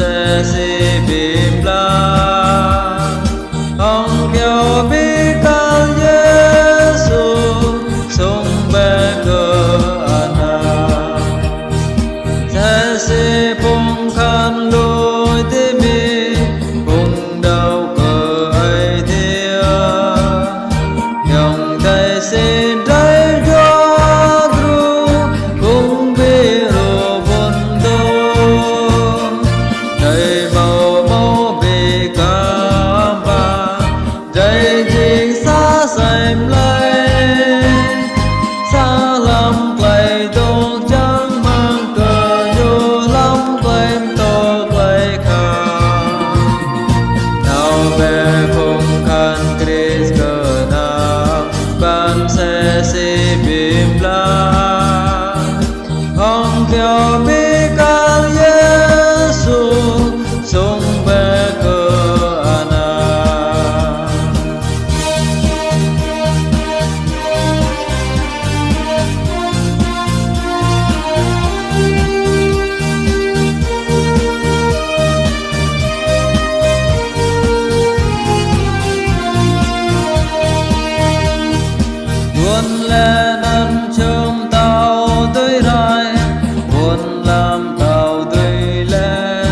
sẽ si bìm la ông kêu bi can Giêsu sung bê cơ ana sẽ si phong khăn lối thế mi cùng đầu cờ ấy thia dòng tay xin trái cho tru cùng bi rô vun đô đầy màu màu bị cả ba đầy chính xa xanh lấy xa lắm quay tô trắng mang cờ nhô lắm quên tô quay khả nào về vùng khăn Christ cờ nào ban sẽ si bìm la ông kêu bi can Giêsu sung bê cơ ana buồn lên ăn chôm tàu tới rai buồn làm tàu tươi lên